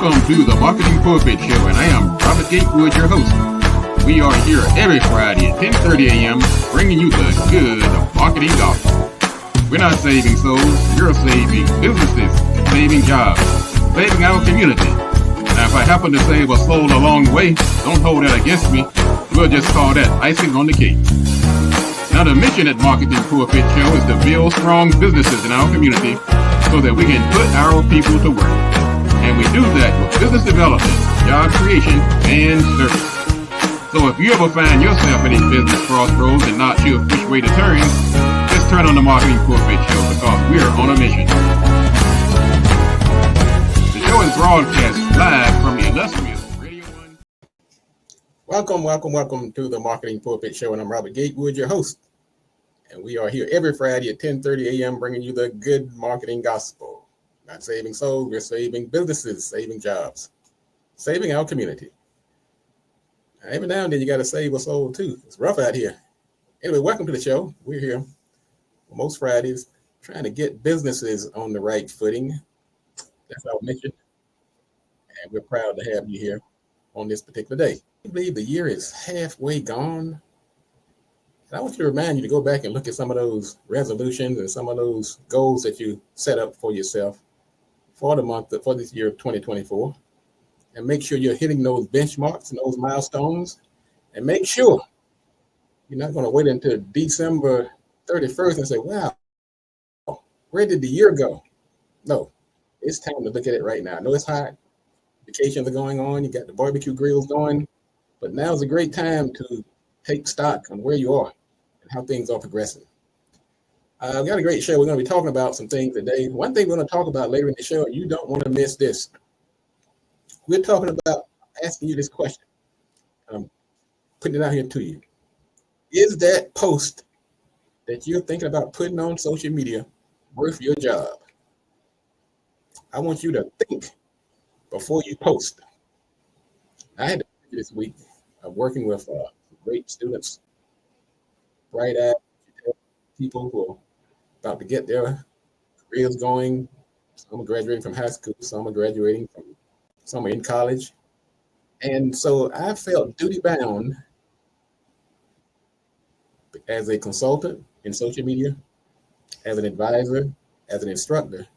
Welcome to the Marketing Pulpit Show, and I am Robert Gatewood, your host. We are here every Friday at 10:30 a.m. bringing you the good marketing gospel. We're not saving souls, we're saving businesses, saving jobs, saving our community. Now, if I happen to save a soul along the way, don't hold that against me. We'll just call that icing on the cake. Now, the mission at Marketing Pulpit Show is to build strong businesses in our community so that we can put our people to work. And we do that with business development, job creation, and service. So if you ever find yourself in a business crossroads and not sure which way to turn, just turn on the Marketing Pulpit Show because we're on a mission. The show is broadcast live from the illustrious Radio 1. Welcome to the Marketing Pulpit Show, and I'm Robert Gatewood, your host. And we are here every Friday at 10:30 a.m. bringing you the good marketing gospel. Not saving souls, we're saving businesses, saving jobs, saving our community. Every now and then you got to save a soul too. It's rough out here. Anyway, welcome to the show. We're here most Fridays trying to get businesses on the right footing. That's our mission. And we're proud to have you here on this particular day. I believe the year is halfway gone. And I want to remind you to go back and look at some of those resolutions and some of those goals that you set up for yourself for this year of 2024. And make sure you're hitting those benchmarks and those milestones. And make sure you're not going to wait until December 31st and say, wow, where did the year go? No, it's time to look at it right now. I know it's hot. Vacations are going on. You got the barbecue grills going. But now's a great time to take stock on where you are and how things are progressing. We've got a great show. We're going to be talking about some things today. One thing we're going to talk about later in the show, and you don't want to miss this. We're talking about asking you this question. I'm putting it out here to you. Is that post that you're thinking about putting on social media worth your job? I want you to think before you post. I had to this week of working with great students, bright-eyed people who are about to get their careers going. Some are graduating from high school, some are in college. And so I felt duty-bound as a consultant in social media, as an advisor, as an instructor,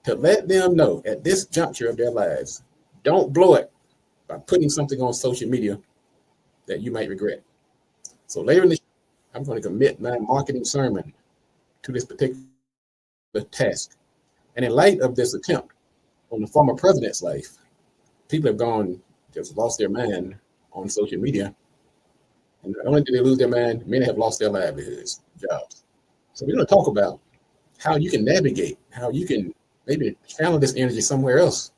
to let them know at this juncture of their lives, don't blow it by putting something on social media that you might regret. So later in the show, I'm going to commit my marketing sermon to this particular task. And in light of this attempt on the former president's life, people have just lost their mind on social media. And not only did they lose their mind, many have lost their livelihoods, jobs. So we're going to talk about how you can navigate, how you can maybe channel this energy somewhere else.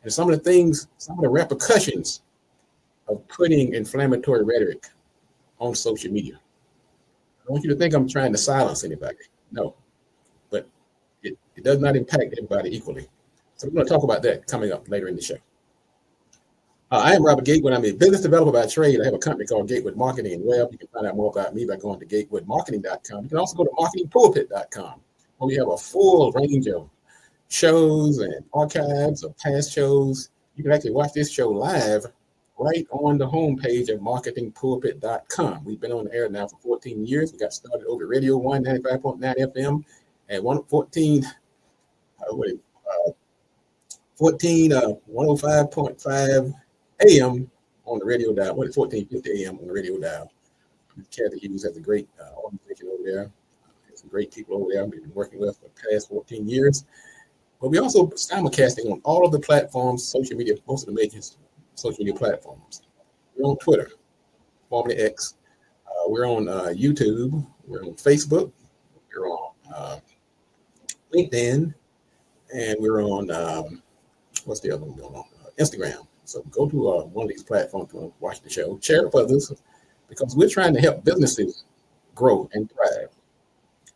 And some of the repercussions of putting inflammatory rhetoric on social media. I don't want you to think I'm trying to silence anybody. No, but it does not impact everybody equally. So we're going to talk about that coming up later in the show. I am Robert Gatewood. I'm a business developer by trade. I have a company called Gatewood Marketing and Web. You can find out more about me by going to gatewoodmarketing.com. You can also go to marketingpulpit.com, where we have a full range of shows and archives of past shows. You can actually watch this show live right on the homepage of marketingpulpit.com. We've been on the air now for 14 years. We got started over Radio 1, 95.9 FM at 105.5 AM on the radio dial. 1450 AM on the radio dial. Kathy Hughes has a great organization over there. Some great people over there we've been working with for the past 14 years. But we also simulcasting on all of the platforms, social media, most of the major social media platforms. We're on Twitter, formerly X. We're on YouTube. We're on Facebook. We're on LinkedIn. And we're on, what's the other one going on? Instagram. So go to one of these platforms to watch the show. Share it with others because we're trying to help businesses grow and thrive.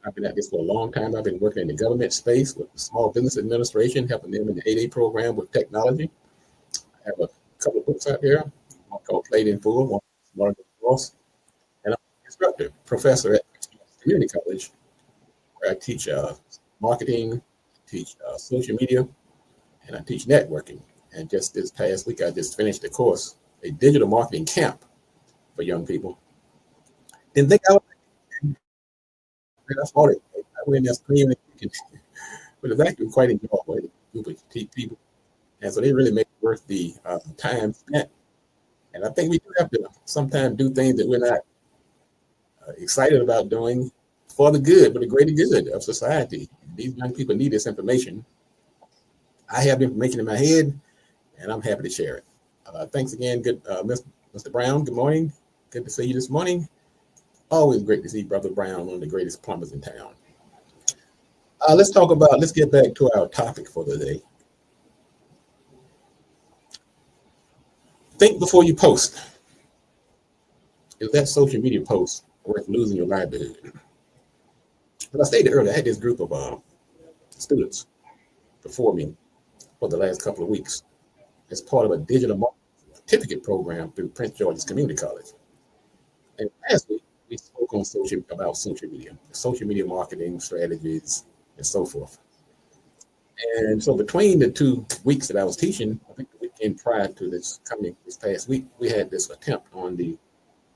I've been at this for a long time. I've been working in the government space with the Small Business Administration, helping them in the 8A program with technology. I have a couple of books out there, one called Played in Full, one called Ross, and I'm an instructor, professor at Community College, where I teach marketing, teach social media, and I teach networking. And just this past week, I just finished the course, a digital marketing camp for young people. Didn't think I would. I thought it. I went in there screaming, but it's actually quite enjoyable. Group of people, and so they really make it worth the time spent. And I think we do have to sometimes do things that we're not excited about doing for the good, but the greater good of society. These young people need this information. I have the information in my head, and I'm happy to share it. Thanks again, good Mr. Brown. Good morning. Good to see you this morning. Always great to see Brother Brown, one of the greatest plumbers in town. Let's get back to our topic for the day. Think before you post. Is that social media post worth losing your livelihood? But I stated earlier, I had this group of students before me for the last couple of weeks as part of a digital marketing certificate program through Prince George's Community College. And last week, we spoke on about social media marketing strategies, and so forth. And so between the 2 weeks that I was teaching, I think the weekend prior to this past week, we had this attempt on the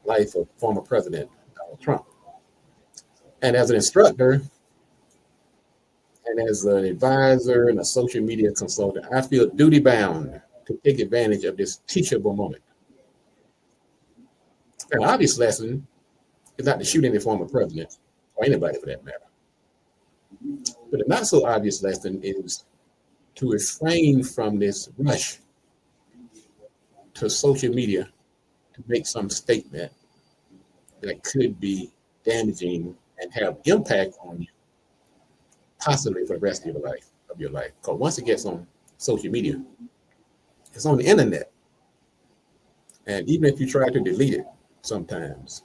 life of former President Donald Trump. And as an instructor and as an advisor and a social media consultant, I feel duty bound to take advantage of this teachable moment. An obvious lesson is not to shoot any former president or anybody for that matter. But a not so obvious lesson is to refrain from this rush to social media to make some statement that could be damaging and have impact on you, possibly for the rest of your life. Because once it gets on social media, it's on the internet. And even if you try to delete it, sometimes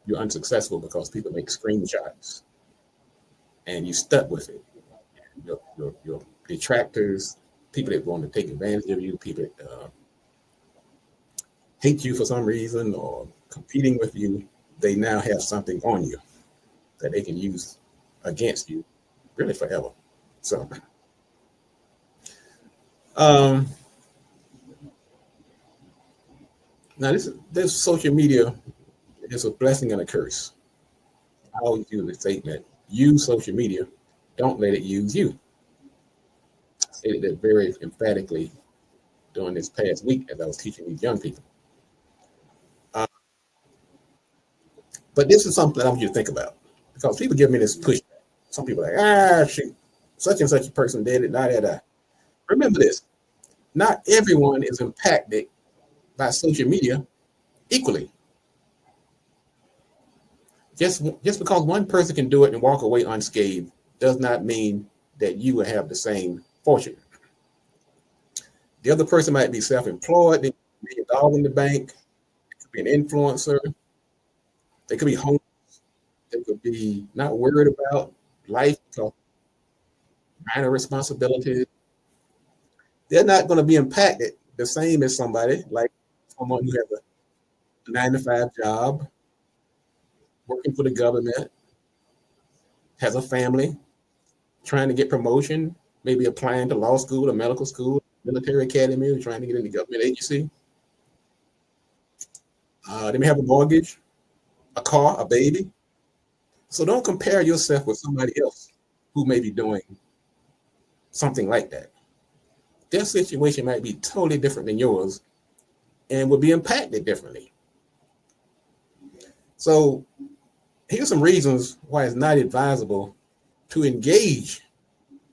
you're unsuccessful because people make screenshots and you're stuck with it. Your detractors, people that want to take advantage of you, people that hate you for some reason or competing with you, they now have something on you that they can use against you really forever. So now this social media is a blessing and a curse. I always use the statement, use social media, don't let it use you. I stated that very emphatically during this past week as I was teaching these young people. But this is something I want you to think about, because people give me this pushback. Some people are like, shoot, such and such a person did it, Remember this, not everyone is impacted by social media equally. Just because one person can do it and walk away unscathed does not mean that you will have the same fortune. The other person might be self-employed, they could be $1 in the bank, they could be an influencer, they could be homeless, they could be not worried about life, minor responsibilities. They're not going to be impacted the same as somebody like someone who has a 9-to-5 job, working for the government, has a family, trying to get promotion, maybe applying to law school or medical school, military academy, or trying to get into government agency. They may have a mortgage, a car, a baby. So don't compare yourself with somebody else who may be doing something like that. Their situation might be totally different than yours and will be impacted differently. So here's some reasons why it's not advisable to engage.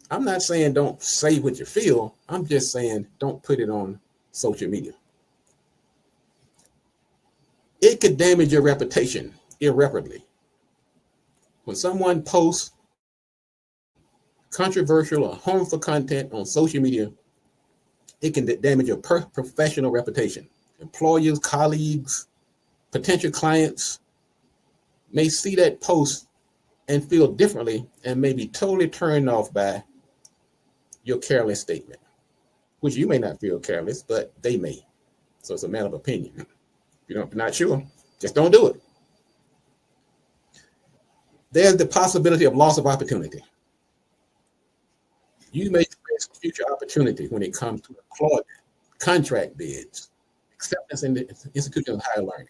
I'm not saying don't say what you feel. I'm just saying don't put it on social media. It could damage your reputation irreparably. When someone posts controversial or harmful content on social media, it can damage your professional reputation. Employers, colleagues, potential clients may see that post and feel differently and may be totally turned off by your careless statement, which you may not feel careless, but they may. So it's a matter of opinion. If you're not sure, just don't do it. There's the possibility of loss of opportunity. You may express risk future opportunity when it comes to employment, contract bids, acceptance in the institutions of higher learning,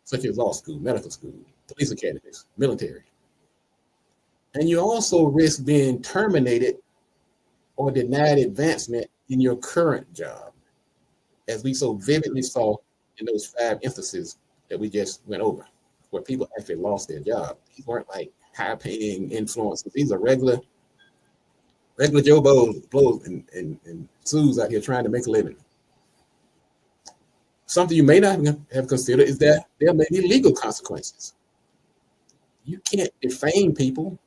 such as law school, medical school, police academies, military. And you also risk being terminated or denied advancement in your current job, as we so vividly saw in those 5 instances that we just went over, where people actually lost their job. These weren't like high-paying influencers. These are regular Joe Blows and Sues out here trying to make a living. Something you may not have considered is that there may be legal consequences. You can't defame people.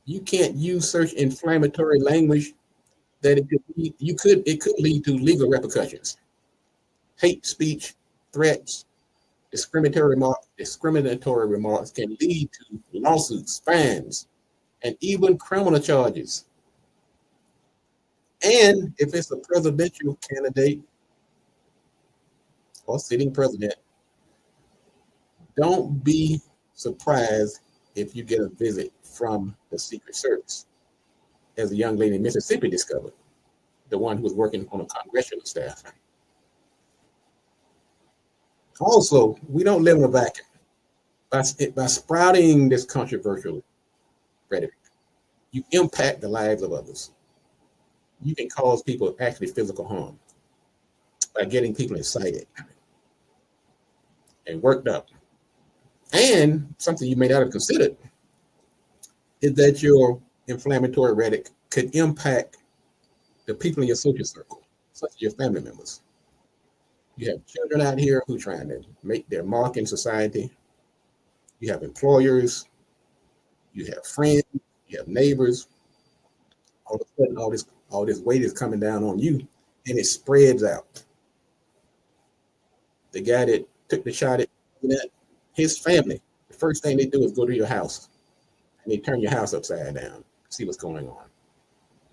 You can't use such inflammatory language that it could lead to legal repercussions. Hate speech, threats, discriminatory remarks can lead to lawsuits, fines, and even criminal charges. And if it's a presidential candidate or sitting president, don't be surprised if you get a visit from the Secret Service, as a young lady in Mississippi discovered, the one who was working on a congressional staff. Also, we don't live in a vacuum. By sprouting this controversial rhetoric, you impact the lives of others. You can cause people actually physical harm by getting people excited and worked up. And something you may not have considered is that your inflammatory rhetoric could impact the people in your social circle, such as your family members. You have children out here who are trying to make their mark in society. You have employers, you have friends, you have neighbors. All of a sudden, all this weight is coming down on you, and it spreads out. The guy that took the shot at his family, the first thing they do is go to your house, and they turn your house upside down, see what's going on.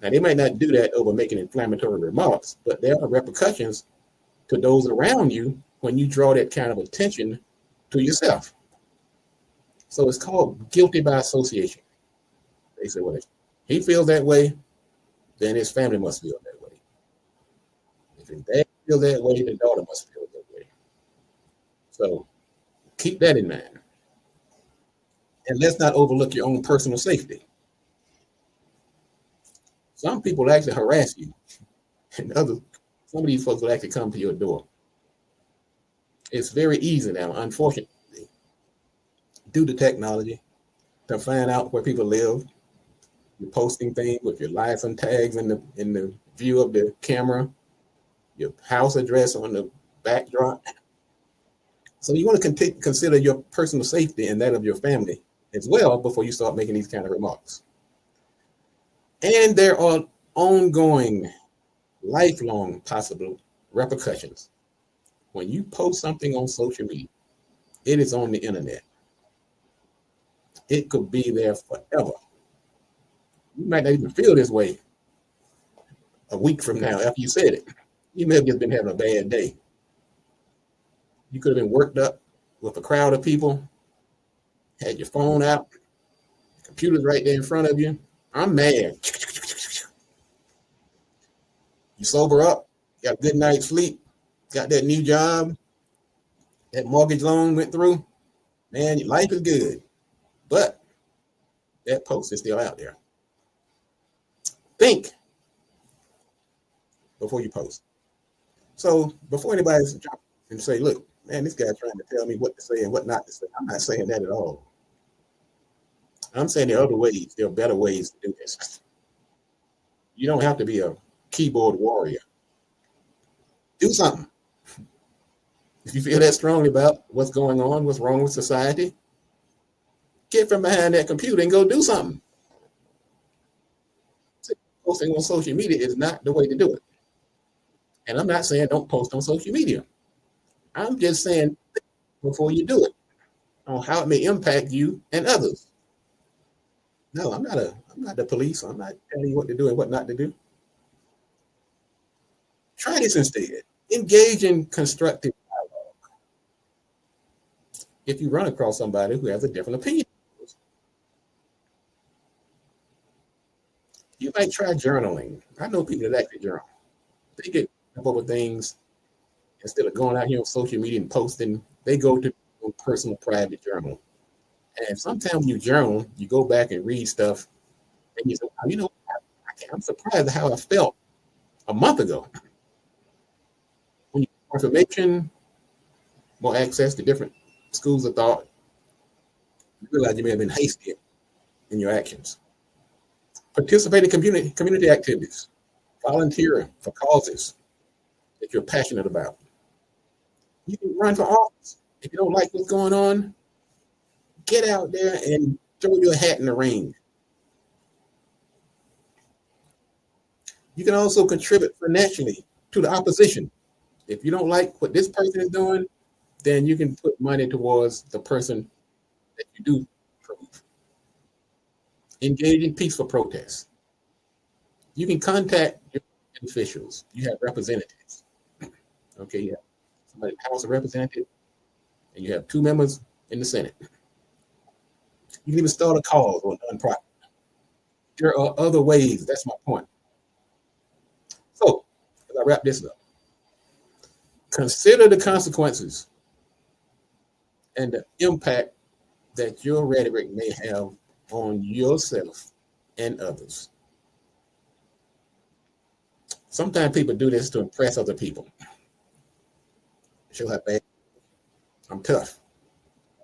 Now, they might not do that over making inflammatory remarks, but there are repercussions to those around you when you draw that kind of attention to yourself. So it's called guilty by association. They say, well, if he feels that way, then his family must feel that way. If his dad feels that way, the daughter must feel that way. So keep that in mind. And let's not overlook your own personal safety. Some people actually harass you, and some of these folks will actually come to your door. It's very easy now, unfortunately, due to technology, to find out where people live. You're posting things with your license tags in the view of the camera, your house address on the backdrop. So you want to consider your personal safety and that of your family as well before you start making these kind of remarks. And there are ongoing, lifelong possible repercussions. When you post something on social media, it is on the internet. It could be there forever. You might not even feel this way a week from now after you said it. You may have just been having a bad day. You could have been worked up with a crowd of people, had your phone out, computer's right there in front of you. I'm mad. You sober up, got a good night's sleep, got that new job, that mortgage loan went through. Man, your life is good. But that post is still out there. Think before you post. So before anybody jump and say, look, man, this guy's trying to tell me what to say and what not to say. I'm not saying that at all. I'm saying there are other ways. There are better ways to do this. You don't have to be a keyboard warrior. Do something. If you feel that strongly about what's going on, what's wrong with society, get from behind that computer and go do something. Posting on social media is not the way to do it. And I'm not saying don't post on social media. I'm just saying before you do it on how it may impact you and others. No, I'm not the police. I'm not telling you what to do and what not to do. Try this instead. Engage in constructive dialogue. If you run across somebody who has a different opinion, you might try journaling. I know people that actually journal. They get over things instead of going out here on social media and posting. They go to a personal private journal. And sometimes when you journal, you go back and read stuff, and you say, oh, you know, I'm surprised at how I felt a month ago. When you have more information, more access to different schools of thought, you realize you may have been hasty in your actions. Participate in community activities. Volunteer for causes that you're passionate about. You can run for office. If you don't like what's going on, get out there and throw your hat in the ring. You can also contribute financially to the opposition. If you don't like what this person is doing, then you can put money towards the person that you do approve. Engage in peaceful protests. You can contact your officials. You have representatives. Okay, you have somebody in the House of Representatives, and you have 2 members in the Senate. You can even start a cause or a nonprofit. There are other ways. That's my point. So, as I wrap this up, consider the consequences and the impact that your rhetoric may have on yourself and others. Sometimes people do this to impress other people. Show how bad I'm tough.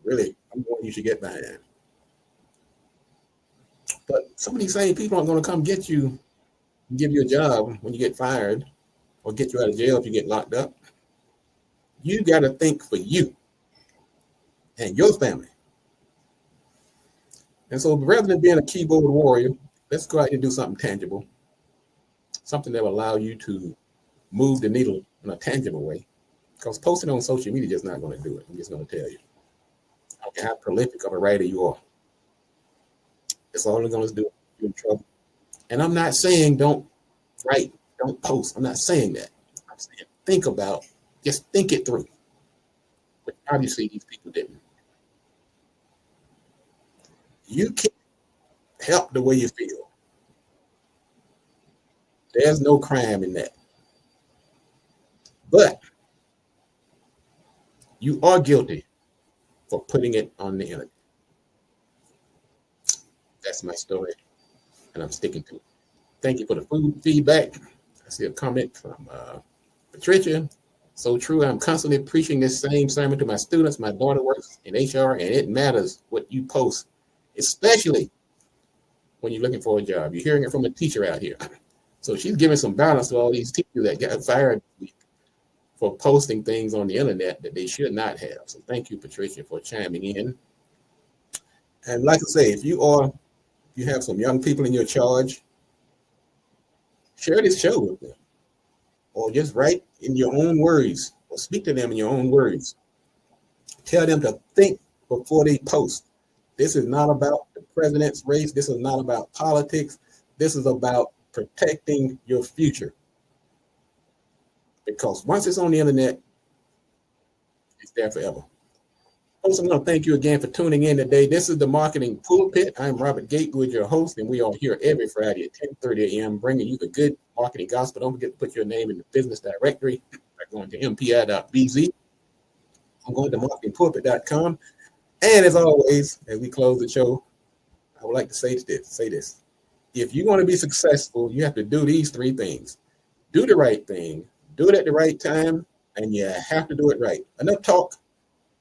Really, I'm the one you should get behind. But some of these same people aren't going to come get you and give you a job when you get fired or get you out of jail if you get locked up. You got to think for you and your family. And so rather than being a keyboard warrior, let's go out and do something tangible, something that will allow you to move the needle in a tangible way. Because posting on social media is just not going to do it. I'm just going to tell you. I don't care how prolific of a writer you are. It's only going to do you in trouble. And I'm not saying don't write, don't post. I'm not saying that. I'm saying just think it through. But obviously these people didn't. You can't help the way you feel. There's no crime in that. But you are guilty for putting it on the internet. That's my story, and I'm sticking to it. Thank you for the feedback. I see a comment from Patricia. So true. I'm constantly preaching this same sermon to my students. My daughter works in HR, and it matters what you post, especially when you're looking for a job. You're hearing it from a teacher out here. So she's giving some balance to all these teachers that got fired for posting things on the internet that they should not have. So thank you, Patricia, for chiming in. And like I say, if you have some young people in your charge, share this show with them. Or just write in your own words, or speak to them in your own words. Tell them to think before they post. This is not about the president's race. This is not about politics. This is about protecting your future. Because once it's on the internet, it's there forever. Folks, I'm going to thank you again for tuning in today. This is the Marketing Pulpit. I'm Robert Gatewood, your host, and we are here every Friday at 10:30 a.m. bringing you the good marketing gospel. Don't forget to put your name in the business directory by going to mpi.bz. I'm going to marketingpulpit.com. And as always, as we close the show, I would like to say this. If you want to be successful, you have to do these 3 things. Do the right thing, do it at the right time, and you have to do it right. Enough talk.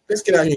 Let's get out here.